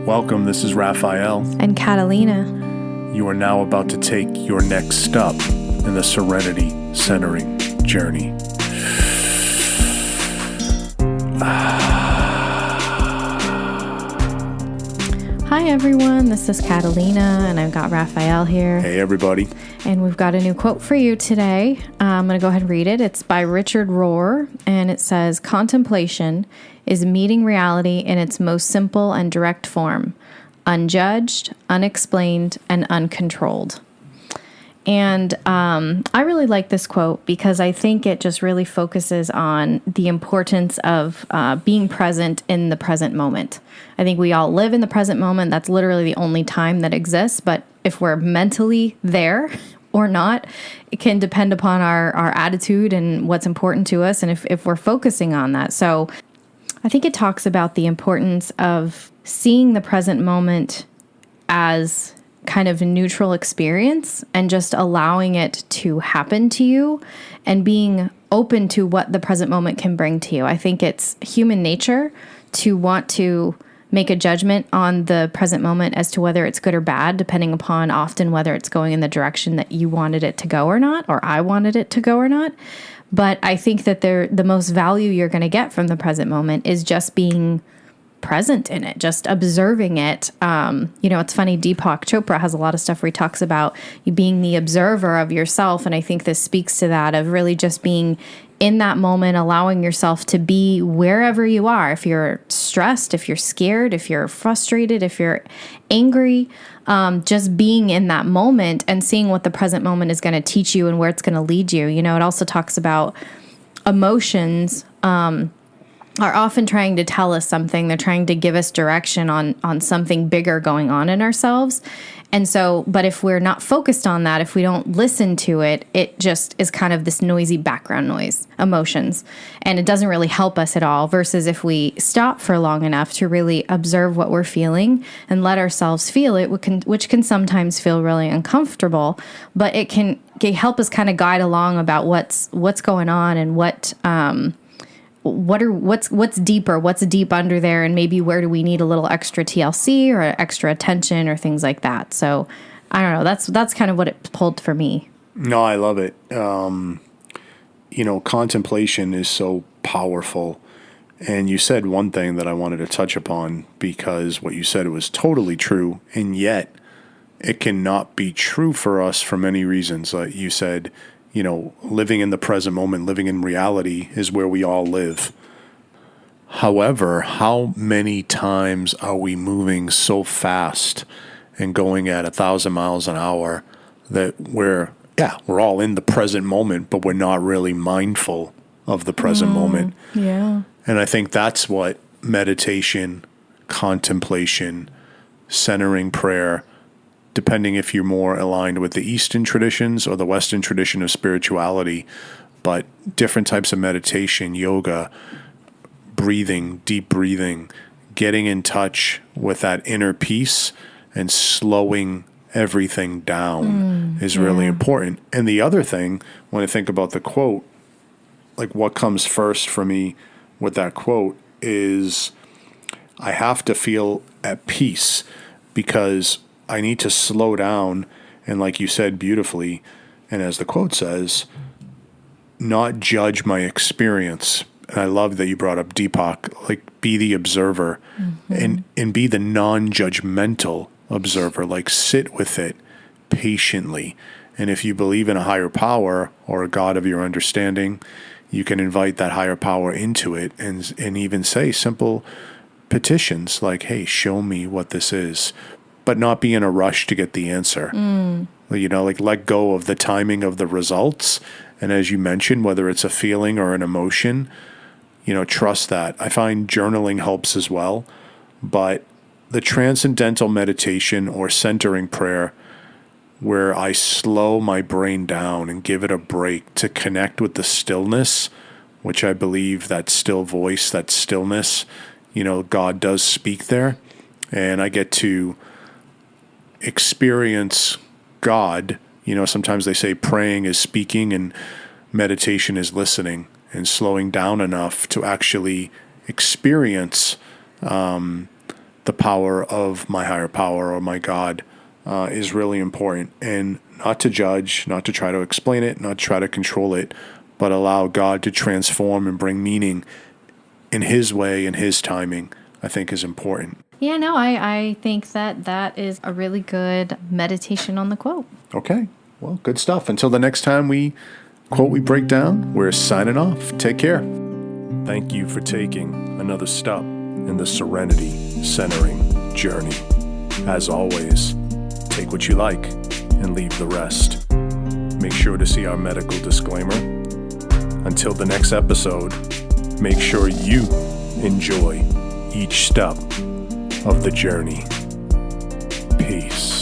Welcome, this is Raphael. And Catalina. You are now about to take your next step in the serenity centering journey. Hi everyone, this is Catalina and I've got Raphael here. Hey everybody. And we've got a new quote for you today. I'm going to go ahead and read it. It's by Richard Rohr and it says, "Contemplation is meeting reality in its most simple and direct form, unjudged, unexplained, and uncontrolled." And I really like this quote because I think it just really focuses on the importance of being present in the present moment. I think we all live in the present moment. That's literally the only time that exists. But if we're mentally there or not, it can depend upon our attitude and what's important to us and if we're focusing on that. So I think it talks about the importance of seeing the present moment as kind of a neutral experience and just allowing it to happen to you and being open to what the present moment can bring to you. I think it's human nature to want to make a judgment on the present moment as to whether it's good or bad, depending upon often whether it's going in the direction that you wanted it to go or not, or I wanted it to go or not. But I think that the most value you're going to get from the present moment is just being present in it, just observing it. It's funny, Deepak Chopra has a lot of stuff where he talks about you being the observer of yourself. And I think this speaks to that, of really just being in that moment, allowing yourself to be wherever you are. If you're stressed, if you're scared, if you're frustrated, if you're angry, just being in that moment and seeing what the present moment is going to teach you and where it's going to lead you. You know, it also talks about emotions, are often trying to tell us something. They're trying to give us direction on something bigger going on in ourselves. And so, but if we're not focused on that, if we don't listen to it, it just is kind of this noisy background noise, emotions. And it doesn't really help us at all, versus if we stop for long enough to really observe what we're feeling and let ourselves feel it, which can sometimes feel really uncomfortable, but it can help us kind of guide along about what's going on and what's deeper, what's deep under there, and maybe where do we need a little extra TLC or extra attention or things like that. So I don't know. That's kind of what it pulled for me. No, I love it. Contemplation is so powerful. And you said one thing that I wanted to touch upon, because what you said was totally true, and yet it cannot be true for us for many reasons. Like you said, living in the present moment, living in reality is where we all live. However, how many times are we moving so fast and going at 1,000 miles an hour that we're all in the present moment, but we're not really mindful of the present moment. Yeah. And I think that's what meditation, contemplation, centering prayer, depending if you're more aligned with the Eastern traditions or the Western tradition of spirituality, but different types of meditation, yoga, breathing, deep breathing, getting in touch with that inner peace and slowing everything down is really important. And the other thing, when I think about the quote, like what comes first for me with that quote is I have to feel at peace, because I need to slow down and, like you said beautifully, and as the quote says, not judge my experience. And I love that you brought up Deepak, like be the observer and be the non-judgmental observer, like sit with it patiently. And if you believe in a higher power or a God of your understanding, you can invite that higher power into it and even say simple petitions like, hey, show me what this is. But not be in a rush to get the answer. Like let go of the timing of the results. And as you mentioned, whether it's a feeling or an emotion, trust that. I find journaling helps as well. But the transcendental meditation or centering prayer, where I slow my brain down and give it a break to connect with the stillness, which I believe that still voice, that stillness, God does speak there. And I get to experience God. Sometimes they say praying is speaking and meditation is listening, and slowing down enough to actually experience the power of my higher power or my God is really important. And not to judge, not to try to explain it, not to try to control it, but allow God to transform and bring meaning in His way and His timing, I think is important. Yeah, no, I think that is a really good meditation on the quote. Okay, well, good stuff. Until the next time we break down, we're signing off. Take care. Thank you for taking another step in the serenity centering journey. As always, take what you like and leave the rest. Make sure to see our medical disclaimer. Until the next episode, make sure you enjoy each step of the journey. Peace.